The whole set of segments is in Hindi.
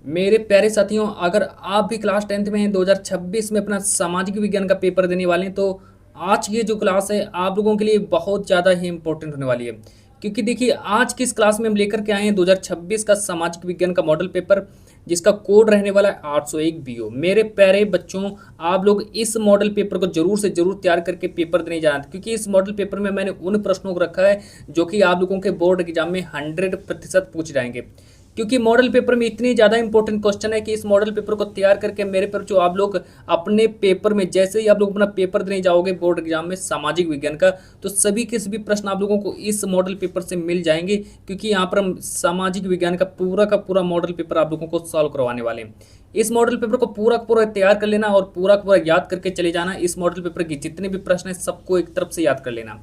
मेरे प्यारे साथियों, अगर आप भी क्लास 10th में हैं, 2026 में अपना सामाजिक विज्ञान का पेपर देने वाले हैं, तो आज की ये जो क्लास है आप लोगों के लिए बहुत ज़्यादा ही इम्पोर्टेंट होने वाली है। क्योंकि देखिए, आज की इस क्लास में हम लेकर के आए हैं 2026 का सामाजिक विज्ञान का मॉडल पेपर, जिसका कोड रहने वाला है 801 BO। मेरे प्यारे बच्चों, आप लोग इस मॉडल पेपर को जरूर से जरूर तैयार करके पेपर देने जाना था, क्योंकि इस मॉडल पेपर में मैंने उन प्रश्नों को रखा है जो कि आप लोगों के बोर्ड एग्जाम में 100% पूछ जाएंगे। क्योंकि मॉडल पेपर में इतनी ज़्यादा इंपॉर्टेंट क्वेश्चन है कि इस मॉडल पेपर को तैयार करके मेरे पर जो आप लोग अपने पेपर में, जैसे ही आप लोग अपना पेपर देने जाओगे बोर्ड एग्जाम में सामाजिक विज्ञान का, तो सभी के सभी प्रश्न आप लोगों को इस मॉडल पेपर से मिल जाएंगे। क्योंकि यहाँ पर हम सामाजिक विज्ञान का पूरा मॉडल पेपर आप लोगों को सॉल्व करवाने वाले हैं। इस मॉडल पेपर को पूरा का पूरा तैयार कर लेना और पूरा का पूरा याद करके चले जाना। इस मॉडल पेपर की जितने भी प्रश्न हैं सबको एक तरफ से याद कर लेना,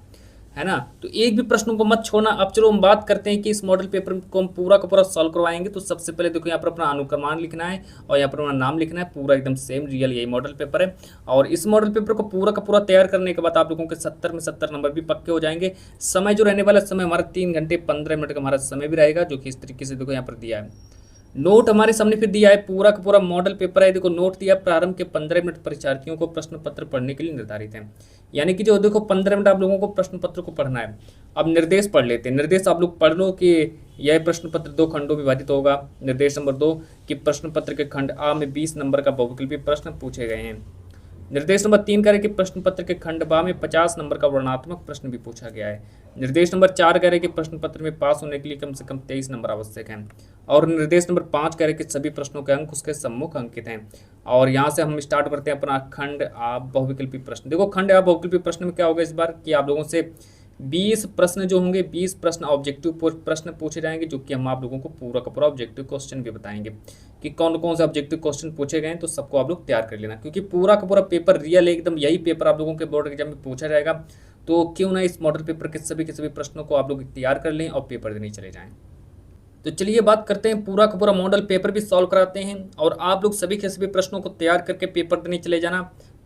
है ना। तो एक भी प्रश्नों को मत छोड़ना। अब चलो हम बात करते हैं कि इस मॉडल पेपर को हम पूरा का पूरा सॉल्व करवाएंगे। तो सबसे पहले देखो, यहाँ पर अपना अनुक्रमांक लिखना है और यहाँ पर अपना नाम लिखना है, पूरा एकदम सेम रियल यही मॉडल पेपर है। और इस मॉडल पेपर को पूरा का पूरा तैयार करने के बाद आप लोगों के 70 में 70 नंबर भी पक्के हो जाएंगे। समय जो रहने वाला समय हमारा 3 घंटे 15 मिनट का हमारा समय भी रहेगा, जो कि इस तरीके से देखो यहाँ पर दिया है। नोट हमारे सामने फिर दिया है, पूरा का पूरा मॉडल पेपर है। देखो नोट दिया, प्रारंभ के 15 मिनट परीक्षार्थियों को प्रश्न पत्र पढ़ने के लिए निर्धारित है। यानी कि जो देखो 15 मिनट आप लोगों को प्रश्न पत्र को पढ़ना है। अब निर्देश पढ़ लेते हैं। निर्देश आप लोग पढ़ लो कि यह प्रश्न पत्र 2 खंडों में विभाजित होगा। निर्देश नंबर 2 कि प्रश्न पत्र के खंड आ में 20 नंबर का बहुविकल्पी प्रश्न पूछे गए हैं। निर्देश नंबर 3 कह रहे कि प्रश्न पत्र के खंड बा में 50 नंबर का वर्णनात्मक प्रश्न भी पूछा गया है। निर्देश नंबर 4 कह रहे कि प्रश्न पत्र में पास होने के लिए कम से कम 23 नंबर आवश्यक हैं। और निर्देश नंबर 5 कह रहे कि सभी प्रश्नों के अंक उसके सम्मुख अंकित हैं। और यहाँ से हम स्टार्ट करते हैं अपना खंड आप बहुविकल्पी प्रश्न। देखो खंड आप बहुविकल्पी प्रश्न में क्या होगा इस बार कि आप लोगों से 20 प्रश्न जो होंगे, 20 प्रश्न ऑब्जेक्टिव प्रश्न पूछे जाएंगे, जो कि हम आप लोगों को पूरा का पूरा ऑब्जेक्टिव क्वेश्चन भी बताएंगे कि कौन कौन से ऑब्जेक्टिव क्वेश्चन पूछे गए हैं। तो सबको आप लोग तैयार कर लेना, क्योंकि पूरा का पूरा पेपर रियल एकदम यही पेपर आप लोगों के बोर्ड एग्जाम में पूछा जाएगा। तो क्यों ना इस मॉडल पेपर के सभी प्रश्नों को आप लोग तैयार कर लें और पेपर देने चले जाएं। तो चलिए बात करते हैं, पूरा का पूरा मॉडल पेपर भी सॉल्व कराते हैं और आप लोग सभी के सभी प्रश्नों को तैयार करके पेपर देने चले जाना।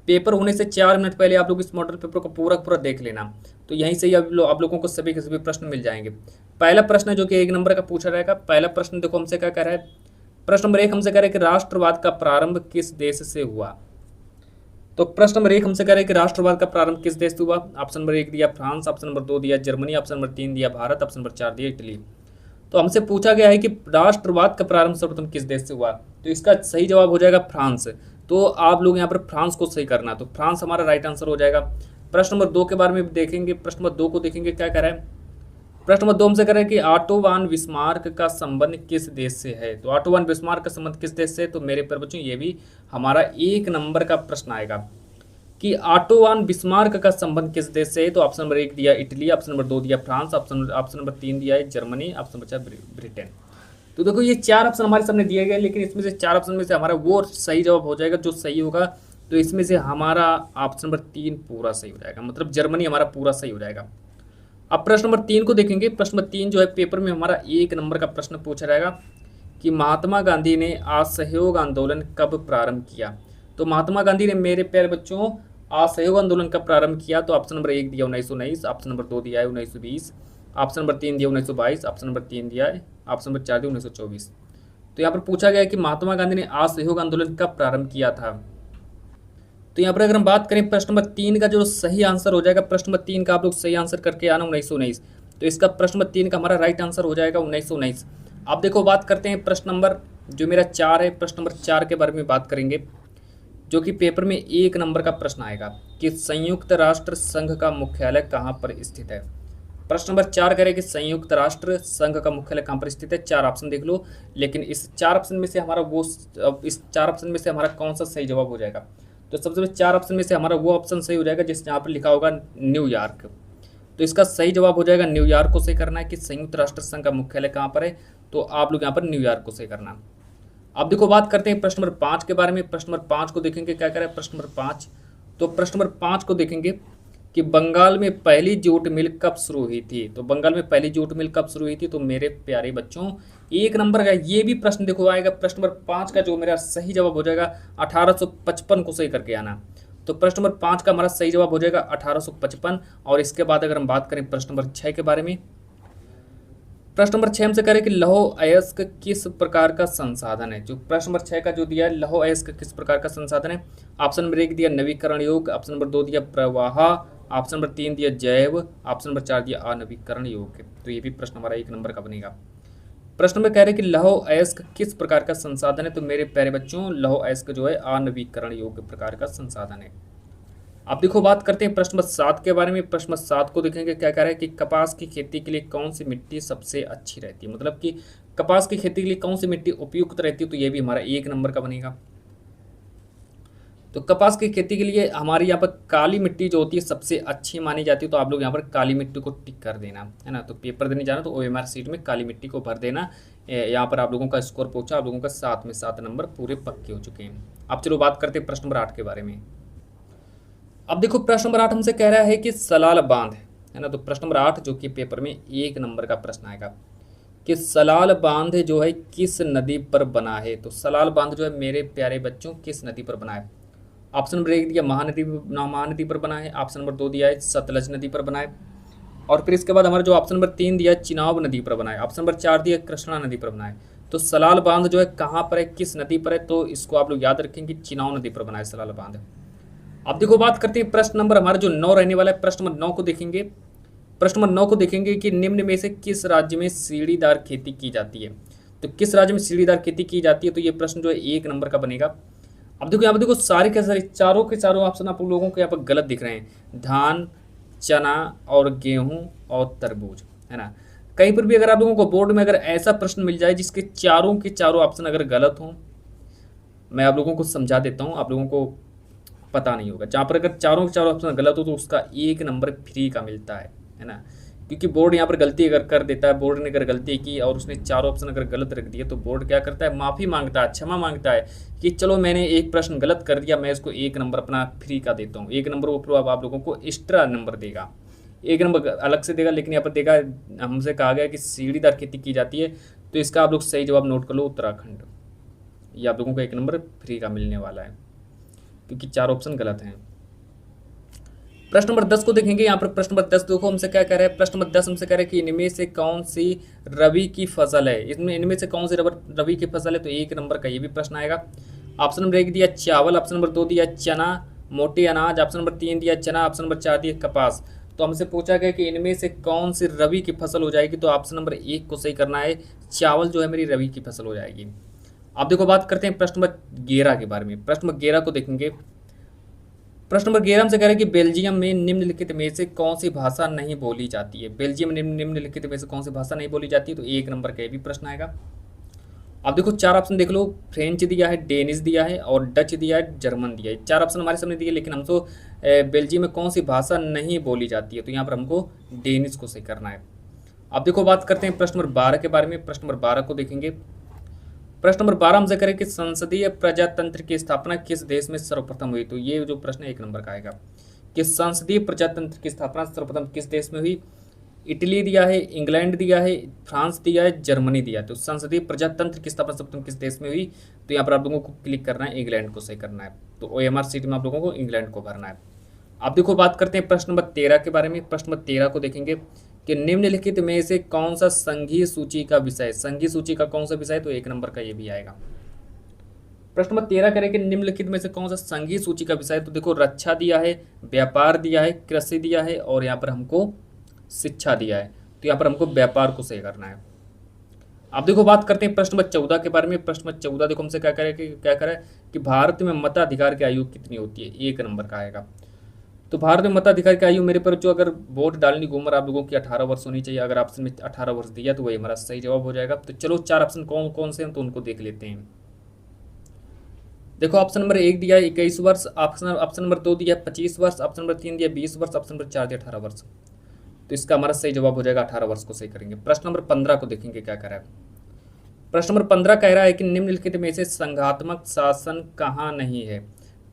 पेपर होने से 4 मिनट पहले आप लोग इस मॉडल पेपर को पूरा पूरा देख लेना। तो यहीं से ही आप लोगों को सभी के सभी प्रश्न मिल जाएंगे। पहला प्रश्न जो कि 1 नंबर का पूछा रहेगा। पहला प्रश्न देखो हमसे क्या कह रहा है। प्रश्न नंबर 1 हमसे कह रहा है कि राष्ट्रवाद का प्रारंभ किस देश से हुआ। तो प्रश्न नंबर 1 हमसे कह रहे हैं कि राष्ट्रवाद का प्रारंभ किस देश से हुआ। ऑप्शन नंबर 1 दिया फ्रांस, ऑप्शन नंबर 2 दिया जर्मनी, ऑप्शन नंबर 3 दिया भारत, ऑप्शन नंबर 4 दिया इटली। तो हमसे पूछा गया है कि राष्ट्रवाद का प्रारंभ सर्वप्रथम किस देश से हुआ। तो इसका सही जवाब हो जाएगा फ्रांस। तो आप लोग यहाँ पर फ्रांस को सही करना, तो फ्रांस हमारा राइट आंसर हो जाएगा। प्रश्न नंबर 2 के बारे में देखेंगे। प्रश्न नंबर 2 को देखेंगे क्या कह रहा है। प्रश्न नंबर 2 हमसे कह रहे हैं कि ऑटोवान बिस्मार्क का संबंध किस देश से है। तो ऑटोवान बिस्मार्क का संबंध किस देश से, तो मेरे प्यारे बच्चों ये भी हमारा 1 नंबर का प्रश्न आएगा कि ऑटोवान बिस्मार्क का संबंध किस देश से है। तो ऑप्शन नंबर 1 दिया इटली, ऑप्शन नंबर 2 दिया फ्रांस, ऑप्शन नंबर 3 दिया है जर्मनी, ऑप्शन नंबर 4 ब्रिटेन। तो देखो ये 4 ऑप्शन हमारे सामने दिए गए, लेकिन इसमें से 4 ऑप्शन में से हमारा वो सही जवाब हो जाएगा जो सही होगा। तो इसमें से हमारा ऑप्शन नंबर 3 पूरा सही हो जाएगा, मतलब जर्मनी हमारा पूरा सही हो जाएगा। अब प्रश्न नंबर 3 को देखेंगे। प्रश्न नंबर 3 जो है पेपर में हमारा 1 नंबर का प्रश्न पूछा जाएगा कि महात्मा गांधी ने असहयोग आंदोलन कब प्रारंभ किया। तो महात्मा गांधी ने मेरे प्यारे बच्चों असहयोग आंदोलन कब प्रारंभ किया। तो ऑप्शन नंबर 1 दिया 1919, ऑप्शन नंबर 2 दिया है 1920, ऑप्शन नंबर 3 दिया 1922, ऑप्शन नंबर 3 दिया है, ऑप्शन नंबर 4 दिया 1924। तो यहाँ पर पूछा गया है कि महात्मा गांधी ने असहयोग आंदोलन कब प्रारंभ किया था। तो यहाँ पर अगर हम बात करें प्रश्न नंबर 3 का जो सही आंसर हो जाएगा, प्रश्न नंबर 3 का आप लोग सही आंसर करके आना 1919। तो इसका प्रश्न नंबर 3 का हमारा राइट आंसर हो जाएगा 1919। अब देखो बात करते हैं प्रश्न नंबर जो मेरा 4 है। प्रश्न नंबर 4 के बारे में बात करेंगे, जो कि पेपर में 1 नंबर का प्रश्न आएगा कि संयुक्त राष्ट्र संघ का मुख्यालय कहाँ पर स्थित है। प्रश्न नंबर 4 कह रहे कि संयुक्त राष्ट्र संघ का मुख्यालय कहाँ पर स्थित है। 4 ऑप्शन देख लो, लेकिन इस 4 ऑप्शन में से हमारा कौन सा सही जवाब हो जाएगा। तो सबसे पहले 4 ऑप्शन में से हमारा वो ऑप्शन सही हो जाएगा जिस यहाँ पर लिखा होगा न्यूयॉर्क। तो इसका सही जवाब हो जाएगा न्यूयॉर्क को सही करना है कि संयुक्त राष्ट्र संघ का मुख्यालय कहाँ पर है। तो आप लोग यहाँ पर न्यूयॉर्क को सही करना। अब देखो बात करते हैं प्रश्न नंबर 5 के बारे में। प्रश्न नंबर 5 को देखेंगे क्या कह रहा है प्रश्न नंबर 5। तो प्रश्न नंबर 5 को देखेंगे कि बंगाल में पहली जूट मिल कब शुरू हुई थी। तो बंगाल में पहली जूट मिल कब शुरू हुई थी। तो मेरे प्यारे बच्चों 1 नंबर का ये भी प्रश्न देखो आएगा। प्रश्न नंबर 5 का जो मेरा सही जवाब हो जाएगा 1855 को सही करके आना। तो प्रश्न नंबर 5 का हमारा सही जवाब हो जाएगा 1855। और इसके बाद अगर हम बात करें प्रश्न नंबर 6 के बारे में, प्रश्न नंबर 6 हमसे कह रहे हैं कि लौह अयस्क किस प्रकार का संसाधन है। जो प्रश्न नंबर 6 का जो दिया है, लौह अयस्क किस प्रकार का संसाधन है। ऑप्शन नंबर 1 दिया नवीकरण योग्य, ऑप्शन नंबर 2 दिया प्रवाह, ऑप्शन नंबर 3 दिया जैव, ऑप्शन नंबर 4 दिया अनवीकरण योग्य। तो ये भी प्रश्न हमारा 1 नंबर का बनेगा। प्रश्न में कह रहे हैं कि लौह अयस्क किस प्रकार का संसाधन है। तो मेरे प्यारे बच्चों, लौह अयस्क जो है अनवीकरण योग्य प्रकार का संसाधन है। अब देखो बात करते हैं प्रश्न नंबर 7 के बारे में। प्रश्न नंबर 7 को देखेंगे, क्या कह रहा है कि कपास की खेती के लिए कौन सी मिट्टी सबसे अच्छी रहती है। मतलब कि कपास की खेती के लिए कौन सी मिट्टी उपयुक्त रहती है। तो ये भी हमारा 1 नंबर का बनेगा। तो कपास की खेती के लिए हमारी यहाँ पर काली मिट्टी जो होती है सबसे अच्छी मानी जाती है। तो आप लोग यहाँ पर काली मिट्टी को टिक कर देना है ना। तो पेपर देने जाना तो OMR सीट में काली मिट्टी को भर देना। यहाँ पर आप लोगों का स्कोर पहुंचा, आप लोगों का 7 में 7 नंबर पूरे पक्के हो चुके हैं। अब चलो बात करते हैं प्रश्न नंबर 8 के बारे में। अब देखो प्रश्न नंबर 8 हमसे कह रहा है कि सलाल बांध है ना। तो प्रश्न नंबर 8 जो कि पेपर में 1 नंबर का प्रश्न आएगा कि सलाल बांध जो है किस नदी पर बना है। तो सलाल बांध जो है मेरे प्यारे बच्चों किस नदी पर बना है। ऑप्शन नंबर 1 दिया महानदी पर बना है, ऑप्शन नंबर 2 दिया है सतलज नदी पर बना है, और फिर इसके बाद हमारा जो ऑप्शन नंबर 3 दिया है चिनाब नदी पर बना है, ऑप्शन नंबर 4 दिया है कृष्णा नदी पर बना है। तो सलाल बांध जो है कहाँ पर है, किस नदी पर है। तो इसको आप लोग याद रखेंगे चिनाब नदी पर बना है सलाल बांध। अब देखो बात करते हैं प्रश्न नंबर हमारा जो 9 रहने वाला है। प्रश्न नंबर 9 को देखेंगे। प्रश्न नंबर 9 को देखेंगे कि निम्न में से किस राज्य में सीढ़ीदार खेती की जाती है। तो किस राज्य में सीढ़ीदार खेती की जाती है। तो ये प्रश्न जो है 1 नंबर का बनेगा। अब देखो यहाँ पर देखो सारे के सारे चारों के चारों ऑप्शन आप लोगों को यहाँ पर गलत दिख रहे हैं। धान, चना और गेहूं और तरबूज है ना। कहीं पर भी अगर आप लोगों को बोर्ड में अगर ऐसा प्रश्न मिल जाए जिसके चारों के चारों ऑप्शन अगर गलत हों, मैं आप लोगों को समझा देता हूँ, आप लोगों को पता नहीं होगा। जहाँ पर अगर चारों के चारों ऑप्शन गलत हो तो उसका 1 नंबर फ्री का मिलता है ना। क्योंकि बोर्ड यहाँ पर गलती अगर कर देता है, बोर्ड ने अगर गलती की और उसने चारों ऑप्शन अगर गलत रख दिए तो बोर्ड क्या करता है, माफ़ी मांगता है, क्षमा मांगता है कि चलो मैंने एक प्रश्न गलत कर दिया, मैं इसको 1 नंबर अपना फ्री का देता हूँ। 1 नंबर ऊपर आप लोगों को एक्स्ट्रा नंबर देगा, 1 नंबर अलग से देगा। लेकिन यहाँ पर देगा, हमसे कहा गया कि सीढ़ीदार खेती की जाती है, तो इसका आप लोग सही जवाब नोट कर लो, उत्तराखंड। ये आप लोगों को 1 नंबर फ्री का मिलने वाला है क्योंकि 4 ऑप्शन गलत हैं। प्रश्न नंबर 10 को देखेंगे। यहाँ पर प्रश्न नंबर 10 देखो हमसे क्या कह रहा है। प्रश्न नंबर 10 हमसे कह रहा है कि इनमें से कौन सी रबी की फसल है। इनमें से कौन सी रबी की फसल है। तो 1 नंबर का ये भी प्रश्न आएगा। ऑप्शन नंबर 1 दिया चावल, ऑप्शन नंबर 2 दिया चना मोटे अनाज, ऑप्शन नंबर 3 दिया चना, ऑप्शन नंबर 4 दिया कपास। तो हमसे पूछा गया कि इनमें से कौन सी रबी की फसल हो जाएगी। तो ऑप्शन नंबर 1 को सही करना है, चावल जो है मेरी रबी की फसल हो जाएगी। अब देखो बात करते हैं प्रश्न नंबर 11 के बारे में। प्रश्न नंबर 11 को देखेंगे। प्रश्न नंबर 11 हमसे कह रहे हैं कि बेल्जियम में निम्नलिखित में से कौन सी भाषा नहीं बोली जाती है। बेल्जियम में निम्नलिखित में से कौन सी भाषा नहीं बोली जाती है। तो 1 नंबर का भी प्रश्न आएगा। अब देखो 4 ऑप्शन देख लो, फ्रेंच दिया है, डेनिश दिया है और डच दिया है, जर्मन दिया है। 4 ऑप्शन हमारे सामने दिए, लेकिन हमको बेल्जियम में कौन सी भाषा नहीं बोली जाती है। तो यहाँ पर हमको डेनिश को सही करना है। अब देखो बात करते हैं प्रश्न नंबर 12 के बारे में। प्रश्न नंबर 12 को देखेंगे। प्रश्न नंबर 12 हमसे करें कि संसदीय प्रजातंत्र की स्थापना किस देश में सर्वप्रथम हुई। तो ये जो प्रश्न 1 नंबर का आएगा कि संसदीय प्रजातंत्र की स्थापना सर्वप्रथम किस देश में हुई। इटली दिया है, इंग्लैंड दिया है, फ्रांस दिया है, जर्मनी दिया है। तो संसदीय प्रजातंत्र की स्थापना सर्वप्रथम किस देश में हुई। तो यहाँ पर आप लोगों को क्लिक करना है, इंग्लैंड को सही करना है। तो OMR सीट में आप लोगों को इंग्लैंड को भरना है। अब देखो बात करते हैं प्रश्न नंबर 13 के बारे में। प्रश्न नंबर 13 को देखेंगे कि निम्नलिखित में से कौन सा संघीय सूची का विषय। संघीय सूची का कौन सा विषय। तो 1 नंबर का ये भी आएगा। प्रश्न नंबर 13 करें कि निम्नलिखित में से कौन सा संघीय सूची का विषय। तो देखो रक्षा दिया है, व्यापार दिया है, कृषि दिया है और यहाँ पर हमको शिक्षा दिया है। तो यहाँ पर हमको व्यापार को सही करना है। अब देखो बात करते हैं प्रश्न नंबर 14 के बारे में। प्रश्न नंबर 14 देखो हमसे क्या करें कि भारत में मताधिकार की आयु कितनी होती है। 1 नंबर का आएगा। तो भारत में मताधिकार की आयु मेरे पर जो अगर वोट डालने की उम्र आप लोगों की 18 वर्ष होनी चाहिए। अगर ऑप्शन में 18 वर्ष दिया तो वही हमारा सही जवाब हो जाएगा। तो चलो 4 ऑप्शन कौन कौन से हैं तो उनको देख लेते हैं। देखो ऑप्शन नंबर 1 दिया 21 वर्ष, ऑप्शन नंबर 2 दिया 25 वर्ष, ऑप्शन नंबर 3 दिया 20 वर्ष, ऑप्शन नंबर 4 दिया 18 वर्ष। तो इसका हमारा सही जवाब हो जाएगा 18 वर्ष को सही करेंगे। प्रश्न नंबर 15 को देखेंगे क्या कह रहा है। प्रश्न नंबर 15 कह रहा है कि निम्नलिखित में से संघात्मक शासन कहाँ नहीं है।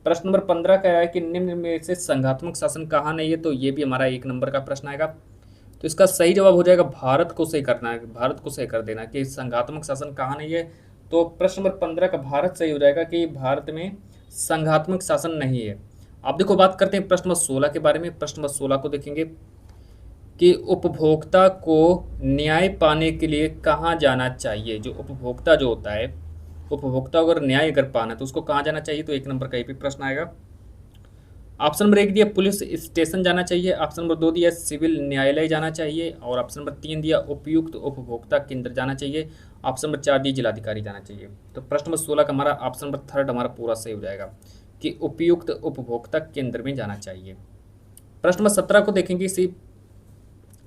प्रश्न नंबर 15 कह रहा है कि निम्न में से संघात्मक शासन कहाँ नहीं है। तो ये भी हमारा 1 नंबर का प्रश्न आएगा। तो इसका सही जवाब हो जाएगा भारत को सही करना है, भारत को सही कर देना कि संघात्मक शासन कहाँ नहीं है। तो प्रश्न नंबर 15 का भारत सही हो जाएगा कि भारत में संघात्मक शासन नहीं है। अब देखो बात करते हैं प्रश्न नंबर 16 के बारे में। प्रश्न नंबर 16 को देखेंगे कि उपभोक्ता को न्याय पाने के लिए कहाँ जाना चाहिए। जो उपभोक्ता जो होता है, उपभोक्ता को अगर न्याय अगर पाना है तो उसको कहाँ जाना चाहिए, तो 1 नंबर का ये भी प्रश्न आएगा। ऑप्शन नंबर 1 दिया पुलिस स्टेशन जाना चाहिए, ऑप्शन नंबर 2 दिया सिविल न्यायालय जाना चाहिए, और ऑप्शन नंबर 3 दिया उपयुक्त उपभोक्ता केंद्र जाना चाहिए, ऑप्शन नंबर 4 दिया जिलाधिकारी जाना चाहिए। तो प्रश्न नंबर 16 का हमारा ऑप्शन नंबर 3 हमारा पूरा सही हो जाएगा कि उपयुक्त उपभोक्ता केंद्र में जाना चाहिए। प्रश्न नंबर 17 को देखेंगे इसी,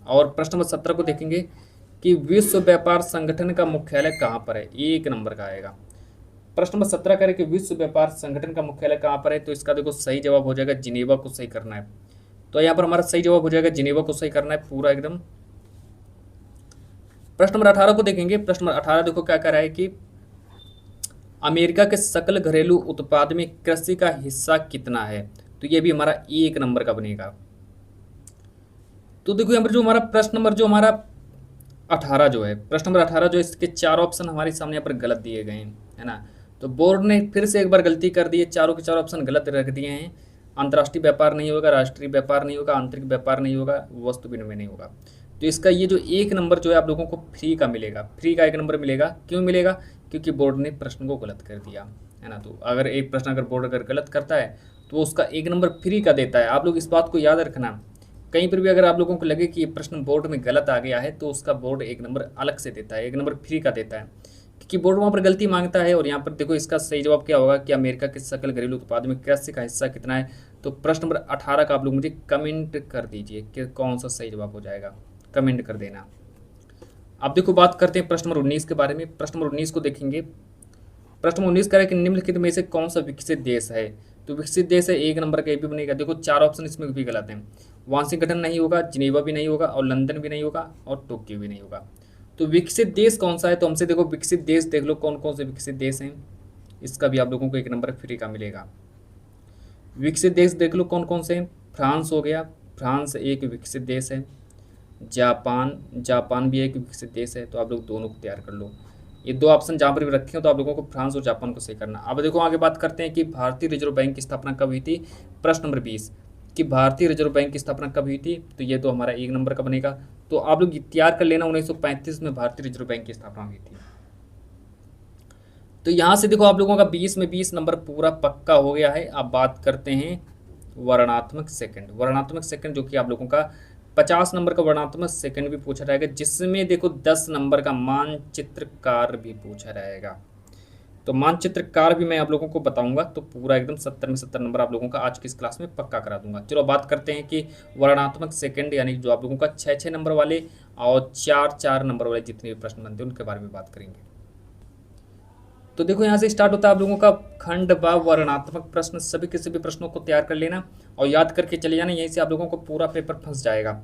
और प्रश्न नंबर 17 को देखेंगे कि विश्व व्यापार संगठन का मुख्यालय कहाँ पर है, 1 नंबर का आएगा। प्रश्न नंबर 17 करें कि विश्व व्यापार संगठन का मुख्यालय कहाँ पर है, तो इसका देखो सही जवाब हो जाएगा जिनेवा को सही करना है। तो यहाँ पर हमारा सही जवाब हो जाएगा जिनेवा को सही करना है पूरा एकदम। प्रश्न नंबर 18 को देखेंगे। प्रश्न नंबर 18 देखो क्या कह रहा है कि अमेरिका के सकल घरेलू उत्पाद में कृषि का हिस्सा कितना है, तो ये भी हमारा 1 नंबर का बनेगा। तो देखो यहाँ पर जो हमारा प्रश्न नंबर जो हमारा 18 जो है, प्रश्न नंबर 18 जो है, इसके 4 ऑप्शन हमारे सामने यहाँ पर गलत दिए गए हैं, है ना। तो बोर्ड ने फिर से एक बार गलती कर दी है, चारों के 4 ऑप्शन गलत रख दिए हैं। अंतर्राष्ट्रीय व्यापार नहीं होगा, राष्ट्रीय व्यापार नहीं होगा, आंतरिक व्यापार नहीं होगा, वस्तु विनिमय नहीं होगा। तो इसका ये जो 1 नंबर जो है आप लोगों को फ्री का मिलेगा, फ्री का 1 नंबर मिलेगा। क्यों मिलेगा, क्योंकि बोर्ड ने प्रश्न को गलत कर दिया, है ना। तो अगर एक प्रश्न अगर बोर्ड अगर गलत करता है तो उसका 1 नंबर फ्री का देता है। आप लोग इस बात को याद रखना, कहीं पर भी अगर आप लोगों को लगे कि ये प्रश्न बोर्ड में गलत आ गया है तो उसका बोर्ड 1 नंबर अलग से देता है, 1 नंबर फ्री का देता है, क्योंकि बोर्ड वहाँ पर गलती मांगता है। और यहाँ पर देखो इसका सही जवाब क्या होगा कि अमेरिका के सकल घरेलू उत्पाद में कृषि का हिस्सा कितना है। तो प्रश्न नंबर 18 का आप लोग मुझे कमेंट कर दीजिए कि कौन सा सही जवाब हो जाएगा, कमेंट कर देना। अब देखो बात करते हैं प्रश्न नंबर 19 के बारे में। प्रश्न नंबर 19 को देखेंगे। प्रश्न नंबर 19 कह रहा है कि निम्नलिखित में से कौन सा विकसित देश है, तो विकसित देश है 1 नंबर का ये भी बनेगा। देखो 4 ऑप्शन इसमें भी गलत हैं। वाशिंगटन नहीं होगा, जिनेवा भी नहीं होगा, और लंदन भी नहीं होगा, और टोक्यो भी नहीं होगा। तो विकसित देश कौन सा है, तो हमसे देखो विकसित देश देख लो कौन कौन से विकसित देश हैं, इसका भी आप लोगों को 1 नंबर फ्री का मिलेगा। विकसित देश देख लो कौन कौन से हैं। फ्रांस हो गया, फ्रांस एक विकसित देश है। जापान, जापान भी एक विकसित देश है। तो आप लोग दोनों को तैयार कर लो। ये 2 ऑप्शन जहाँ पर भी रखे हो तो आप लोगों को फ्रांस और जापान को सही करना। अब देखो आगे बात करते हैं कि भारतीय रिजर्व बैंक की स्थापना कब हुई थी। प्रश्न नंबर 20 कि भारतीय रिजर्व बैंक की स्थापना कब हुई थी, तो ये तो हमारा 1 नंबर का बनेगा। तो आप लोग तैयार कर लेना, 1935 में भारतीय रिजर्व बैंक की स्थापना हुई थी। तो यहाँ से देखो आप लोगों का 20 में 20 नंबर पूरा पक्का हो गया है। अब बात करते हैं वर्णात्मक सेकंड। वर्णात्मक सेकंड जो कि आप लोगों का 50 नंबर का वर्णात्मक सेकंड भी पूछा रहेगा, जिसमें देखो 10 नंबर का मानचित्रकार भी पूछा रहेगा। तो मानचित्रकार भी मैं आप लोगों को बताऊंगा, तो पूरा एकदम 70 में 70 नंबर आप लोगों का आज की इस क्लास में पक्का करा दूंगा। चलो बात करते हैं कि वर्णात्मक सेकंड यानी जो आप लोगों का 6-6 नंबर वाले और 4-4 नंबर वाले जितने भी प्रश्न बनते हैं उनके बारे में बात करेंगे। तो देखो यहाँ से स्टार्ट होता है आप लोगों का खंड व वर्णात्मक प्रश्न। सभी के सभी प्रश्नों को तैयार कर लेना और याद करके चले जाना, यहीं से आप लोगों को पूरा पेपर फंस जाएगा।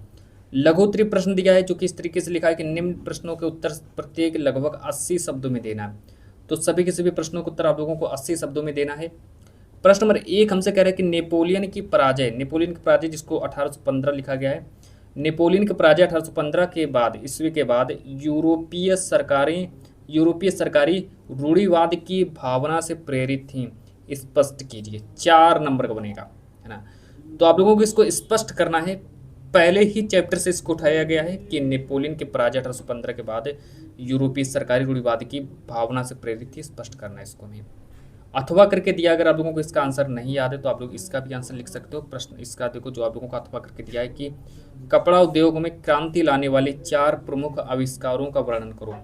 लघुत्तरीय प्रश्न दिया है जो कि इस तरीके से लिखा है कि निम्न प्रश्नों के उत्तर प्रत्येक लगभग 80 शब्दों में देना है। तो सभी के सभी प्रश्नों के उत्तर आप लोगों को 80 शब्दों में देना है। प्रश्न नंबर 1 हमसे कह रहे हैं कि नेपोलियन की पराजय जिसको 1815 लिखा गया है, नेपोलियन की पराजय 1815 के बाद ईस्वी के बाद यूरोपीय सरकारी रूढ़िवाद की भावना से प्रेरित थी, स्पष्ट कीजिए। 4 नंबर का बनेगा, है ना। तो आप लोगों को इसको स्पष्ट करना है, पहले ही चैप्टर से इसको उठाया गया है कि नेपोलियन की पराजय 1815 के बाद यूरोपीय सरकारी रूढ़िवाद की भावना से प्रेरित थी, स्पष्ट करना है इसको हमें। अथवा करके दिया, अगर आप लोगों को इसका आंसर नहीं याद है तो आप लोग इसका भी आंसर लिख सकते हो। प्रश्न इसका देखो जो आप लोगों को अथवा करके दिया है कि कपड़ा उद्योग में क्रांति लाने वाले 4 प्रमुख आविष्कारों का वर्णन करो।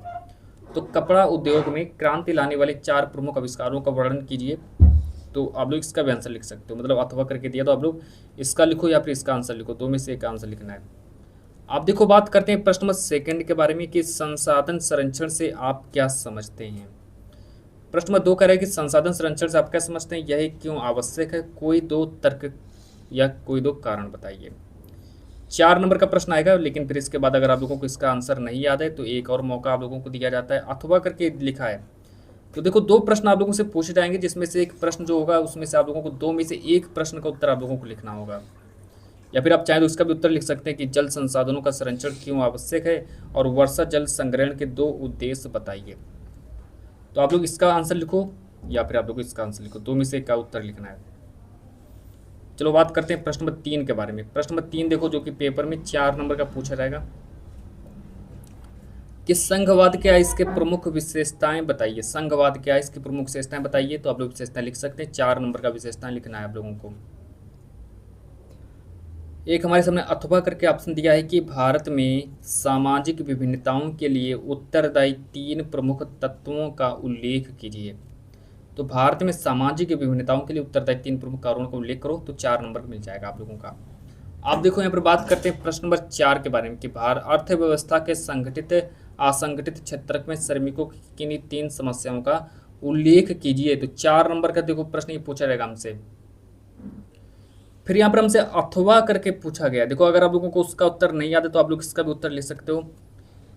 तो कपड़ा उद्योग में क्रांति लाने वाले 4 प्रमुख आविष्कारों का वर्णन कीजिए। तो आप लोग इसका भी आंसर लिख सकते हो, मतलब अथवा करके दिया तो आप लोग इसका लिखो या फिर इसका आंसर लिखो, 2 में से एक आंसर लिखना है। आप देखो बात करते हैं प्रश्न नंबर 2 के बारे में कि संसाधन संरक्षण से आप क्या समझते हैं। प्रश्न नंबर 2 कह रहा है कि संसाधन संरक्षण से आप क्या समझते हैं, यह क्यों आवश्यक है, कोई 2 तर्क या कोई 2 कारण बताइए। 4 नंबर का प्रश्न आएगा, लेकिन फिर इसके बाद अगर आप लोगों को इसका आंसर नहीं याद है तो एक और मौका आप लोगों को दिया जाता है। अथवा करके लिखा है तो देखो 2 प्रश्न आप लोगों से पूछे जाएंगे, जिसमें से एक प्रश्न जो होगा उसमें से आप लोगों को 2 में से एक प्रश्न का उत्तर आप लोगों को लिखना होगा, या फिर आप चाहें तो इसका भी उत्तर लिख सकते हैं कि जल संसाधनों का संरक्षण क्यों आवश्यक है और वर्षा जल संग्रहण के 2 उद्देश्य बताइए। तो आप लोग इसका आंसर लिखो या फिर आप लोग इसका आंसर लिखो, 2 में से एक का उत्तर लिखना है। चलो बात करते हैं प्रश्न नंबर 3 के बारे में। प्रश्न नंबर 3 देखो, जो कि पेपर में 4 नंबर का पूछा जाएगा कि संघवाद क्या है, इसके प्रमुख विशेषताएं बताइए। संघवाद क्या है, इसकी प्रमुख विशेषताएं बताइए। तो आप लोग विशेषताएं लिख सकते हैं, 4 नंबर का विशेषताएं लिखना है आप लोगों को। एक हमारे सामने अथवा करके ऑप्शन दिया है कि भारत में सामाजिक विभिन्नताओं के लिए उत्तरदायी 3 प्रमुख तत्वों का उल्लेख कीजिए। तो भारत में सामाजिक विभिन्नताओं के लिए उत्तरदायी 3 प्रमुख कारणों का उल्लेख करो, तो 4 नंबर मिल जाएगा आप लोगों का। आप देखो यहाँ पर बात करते हैं प्रश्न नंबर 4 के बारे में कि भारत अर्थव्यवस्था के संगठित असंगठित क्षेत्र में श्रमिकों की किन्हीं 3 समस्याओं का उल्लेख कीजिए। तो 4 नंबर का देखो प्रश्न ये पूछा जाएगा हमसे। फिर यहाँ पर हमसे अथवा करके पूछा गया। देखो अगर आप लोगों को उसका उत्तर नहीं याद है तो आप लोग इसका भी उत्तर लिख सकते हो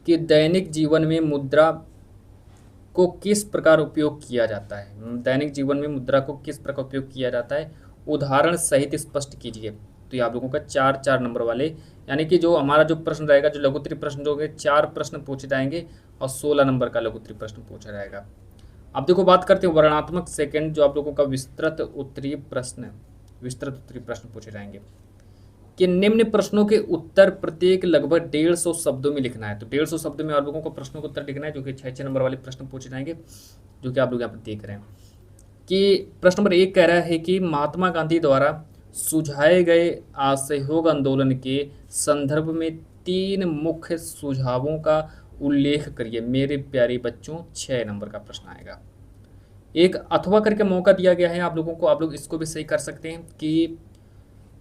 कि दैनिक जीवन में मुद्रा को किस प्रकार उपयोग किया जाता है। दैनिक जीवन में मुद्रा को किस प्रकार उपयोग किया जाता है, उदाहरण सहित स्पष्ट कीजिए। तो ये आप लोगों का 4 नंबर वाले, यानी कि जो हमारा जो प्रश्न रहेगा, जो लघुत्तरी प्रश्न जो होंगे 4 प्रश्न पूछे जाएंगे और 16 नंबर का लघुत्तरी प्रश्न पूछा जाएगा। अब देखो बात करते हैं वर्णनात्मक सेकंड, जो आप लोगों का विस्तृत उत्तरीय प्रश्न पूछे जाएंगे कि निम्न प्रश्नों के उत्तर प्रत्येक लगभग 150 शब्दों में लिखना है। तो 150 शब्दों में आप लोगों को प्रश्नों का उत्तर लिखना है, जो कि 6 नंबर वाले प्रश्न पूछे जाएंगे, जो कि आप लोग यहाँ पर देख रहे हैं। कि प्रश्न नंबर 1 कह रहा है कि महात्मा गांधी द्वारा सुझाए गए असहयोग आंदोलन के संदर्भ में 3 मुख्य सुझावों का उल्लेख करिए मेरे प्यारे बच्चों। 6 नंबर का प्रश्न आएगा। एक अथवा करके मौका दिया गया है आप लोगों को, आप लोग इसको भी सही कर सकते हैं कि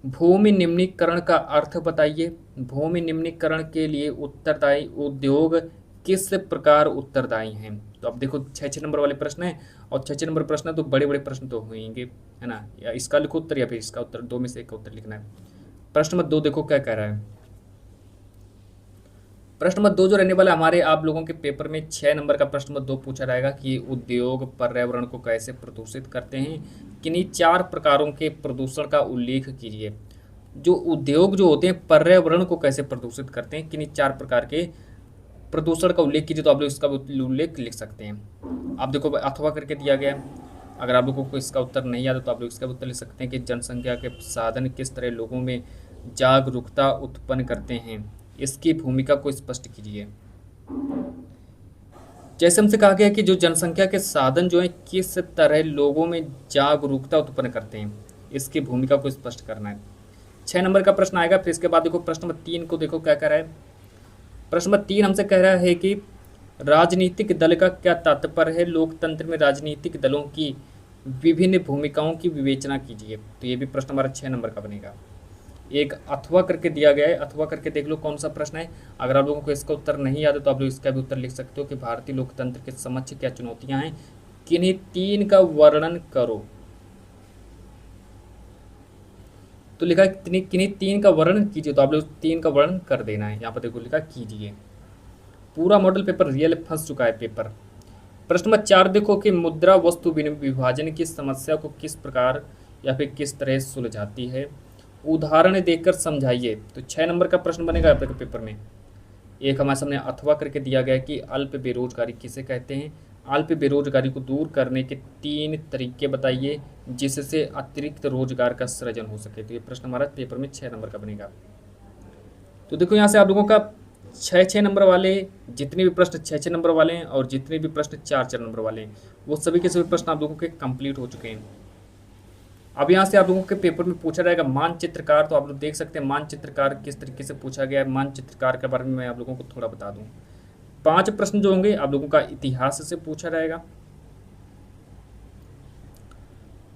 भूमि निम्नीकरण का अर्थ बताइए। भूमि निम्नीकरण के लिए उत्तरदायी उद्योग किस प्रकार उत्तरदायी हैं। तो अब देखो 6 नंबर वाले प्रश्न हैं, और 6 नंबर प्रश्न है तो बड़े बड़े प्रश्न तो होंगे, है ना। या इसका लिखो उत्तर या फिर इसका उत्तर, 2 में से एक का उत्तर लिखना है। प्रश्न नंबर 2 देखो क्या कह रहा है। प्रश्न नंबर 2 जो रहने वाला हमारे आप लोगों के पेपर में 6 नंबर का प्रश्न नंबर 2 पूछा जाएगा कि उद्योग पर्यावरण को कैसे प्रदूषित करते हैं, किन्हीं 4 प्रकारों के प्रदूषण का उल्लेख कीजिए। जो उद्योग जो होते हैं पर्यावरण को कैसे प्रदूषित करते हैं, किन्हीं 4 प्रकार के प्रदूषण का उल्लेख कीजिए। तो आप लोग इसका उल्लेख लिख सकते हैं। आप देखो अथवा करके दिया गया है। अगर आप लोगों को इसका उत्तर नहीं याद है तो आप लोग इसका उत्तर लिख सकते हैं कि जनसंख्या के साधन किस तरह लोगों में जागरूकता उत्पन्न करते हैं, इसकी भूमिका को स्पष्ट कीजिए। जैसे हमसे कहा गया कि जो जनसंख्या के साधन जो है किस तरह लोगों में जागरूकता उत्पन्न करते हैं, इसकी भूमिका को स्पष्ट करना है। 6 नंबर का प्रश्न आएगा। फिर इसके बाद देखो प्रश्न नंबर 3 को देखो क्या कह रहा है। प्रश्न नंबर 3 हमसे कह रहा है कि राजनीतिक दल का क्या तात्पर्य है, लोकतंत्र में राजनीतिक दलों की विभिन्न भूमिकाओं की विवेचना कीजिए। तो ये भी प्रश्न हमारा 6 नंबर का बनेगा। एक अथवा करके दिया गया है, अथवा करके देख लो कौन सा प्रश्न है। अगर आप लोगों को इसका उत्तर नहीं याद है तो आप लोग इसका भी उत्तर लिख सकते हो कि भारतीय लोकतंत्र के समक्ष क्या चुनौतियां हैं, किन्हीं 3 का वर्णन करो। तो लिखा किन्हीं 3 का वर्णन कीजिए। तो आप लोग 3 का वर्णन कर देना है। यहाँ पर देखो लिखा कीजिए। पूरा मॉडल पेपर रियल फंस चुका है पेपर। प्रश्न नंबर 4 देखो कि मुद्रा वस्तु विभाजन की समस्या को किस प्रकार या फिर किस तरह सुलझाती है, उदाहरण देकर समझाइए। तो 6 नंबर का प्रश्न बनेगा आपके पेपर में। एक हमारे सामने अथवा करके दिया गया कि अल्प बेरोजगारी किसे कहते हैं, अल्प बेरोजगारी को दूर करने के 3 तरीके बताइए जिससे अतिरिक्त रोजगार का सृजन हो सके। तो ये प्रश्न हमारा पेपर में 6 नंबर का बनेगा। तो देखो यहाँ से आप लोगों का 6 नंबर वाले जितने भी प्रश्न 6 नंबर वाले हैं और जितने भी प्रश्न 4 नंबर वाले हैं वो सभी के सभी प्रश्न आप लोगों के कंप्लीट हो चुके हैं। अब यहाँ से आप लोगों के पेपर में पूछा जाएगा मानचित्रकार। तो आप लोग देख सकते हैं मानचित्रकार किस तरीके से पूछा गया है। मानचित्रकार के बारे में मैं आप लोगों को थोड़ा बता दूं। 5 प्रश्न जो होंगे आप लोगों का इतिहास से पूछा जाएगा।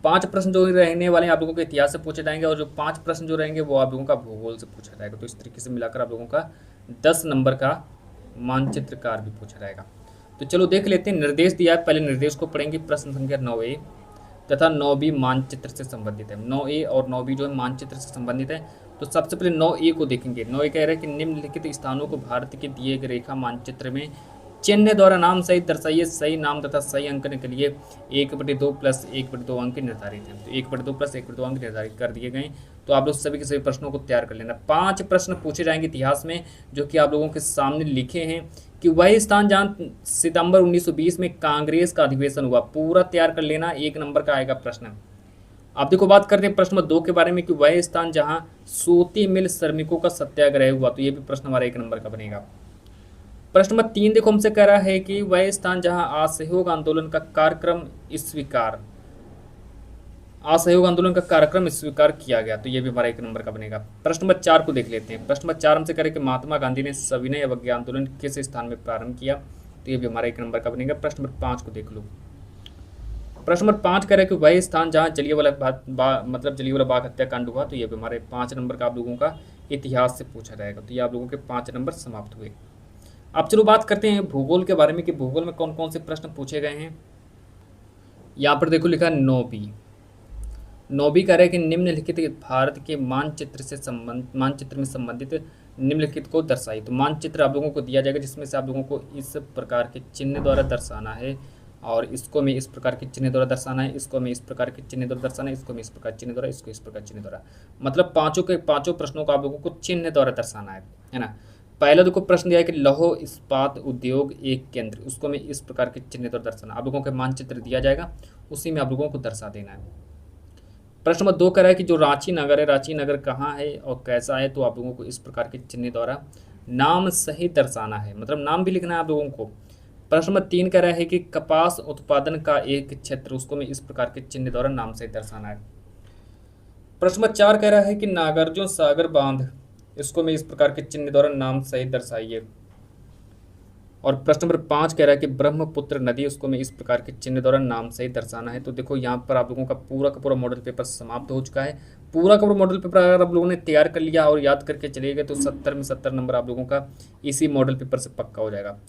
5 प्रश्न जो रहने वाले हैं आप लोगों के इतिहास से पूछे जाएंगे, और जो 5 प्रश्न जो रहेंगे वो आप लोगों का भूगोल से पूछा जाएगा। तो इस तरीके से मिलाकर आप लोगों का 10 नंबर का मानचित्रकार भी पूछा जाएगा। तो चलो देख लेते हैं। निर्देश दिया है, पहले निर्देश को पढ़ेंगे। प्रश्न संख्या 9A तथा 9B मानचित्र से संबंधित है। 9A और 9B जो है मानचित्र से संबंधित है। तो सबसे पहले 9A को देखेंगे। 9A कह रहा है कि निम्नलिखित स्थानों को भारत के दिए गए रेखा मानचित्र में चिन्ह द्वारा नाम सहित दर्शाइए। सही नाम तथा सही अंकन के लिए 1/2 + 1/2 अंक निर्धारित हैं। तो 1/2 + 1/2 अंक निर्धारित कर दिए गए। तो आप लोग सभी के सभी प्रश्नों को तैयार कर लेना। 5 प्रश्न पूछे जाएंगे इतिहास में, जो कि आप लोगों के सामने लिखे हैं कि वही स्थान जहाँ सितंबर 1920 में कांग्रेस का अधिवेशन हुआ। पूरा तैयार कर लेना। 1 नंबर का आएगा प्रश्न। आप देखो बात करते हैं प्रश्न नंबर 2 के बारे में कि वह स्थान जहां सूती मिल श्रमिकों का सत्याग्रह हुआ, तो ये भी प्रश्न हमारा 1 नंबर का बनेगा। प्रश्न नंबर 3 देखो हमसे कह रहा है कि वह स्थान जहां असहयोग आंदोलन का कार्यक्रम स्वीकार किया गया, तो ये भी हमारा 1 नंबर का बनेगा। प्रश्न नंबर 4 को देख लेते हैं। प्रश्न नंबर 4 हमसे कह रहे हैं कि महात्मा गांधी ने सविनय अवज्ञा आंदोलन किस स्थान में प्रारंभ किया, तो ये भी हमारा 1 नंबर का बनेगा। प्रश्न नंबर 5 को देख लो। प्रश्न नंबर 5 कह रहे हैं कि वह स्थान जहां जलियांवाला बाग हत्याकांड हुआ, तो ये भी हमारे 5 नंबर का आप लोगों का इतिहास से पूछा जाएगा। तो ये आप लोगों के 5 नंबर समाप्त हुए। अब चलो बात करते हैं भूगोल के बारे में कि भूगोल में कौन कौन से प्रश्न पूछे गए हैं। यहाँ पर देखो लिखा है 9B। 9B कह रहे हैं कि निम्नलिखित भारत के मानचित्र में संबंधित निम्नलिखित को दर्शाई। तो मानचित्र आप लोगों को दिया जाएगा जिसमें से आप लोगों को इस प्रकार के चिन्ह द्वारा दर्शाना है, और इसको में इस प्रकार के चिन्ह द्वारा दर्शाना है, इसको में इस प्रकार के चिन्ह द्वारा दर्शाना है, इसको में इस प्रकार चिन्ह द्वारा, इसको इस प्रकार चिन्ह द्वारा, मतलब पांचों के पांचों प्रश्नों को आप लोगों को चिन्ह द्वारा दर्शाना है ना। पहला देखो प्रश्न दिया है कि लौह इस्पात उद्योग एक केंद्र, उसको में इस प्रकार के चिन्ह द्वारा दर्शाना। आप लोगों के मानचित्र दिया जाएगा, उसी में आप लोगों को दर्शा देना है। प्रश्न नंबर 2 कह रहा है कि जो रांची नगर है, रांची नगर कहाँ है और कैसा है, तो आप लोगों को इस प्रकार के चिन्ह द्वारा नाम सहित दर्शाना है, मतलब नाम भी लिखना है आप लोगों को। प्रश्न नंबर 3 कह रहा है कि कपास उत्पादन का एक क्षेत्र, उसको में इस प्रकार के चिन्ह द्वारा नाम सहित दर्शाना है। प्रश्न नंबर 4 कह रहा है कि नागार्जुन सागर बांध, इसको में इस प्रकार के चिन्ह द्वारा नाम सहित दर्शाइए। और प्रश्न नंबर 5 कह रहा है कि ब्रह्मपुत्र नदी, उसको में इस प्रकार के चिन्ह द्वारा नाम सहित दर्शाना है। तो देखो यहाँ पर आप लोगों का पूरा मॉडल पेपर समाप्त हो चुका है। पूरा का पूरा मॉडल पेपर अगर आप लोगों ने तैयार कर लिया और याद करके चले गए तो 70 में 70 नंबर आप लोगों का इसी मॉडल पेपर से पक्का हो जाएगा।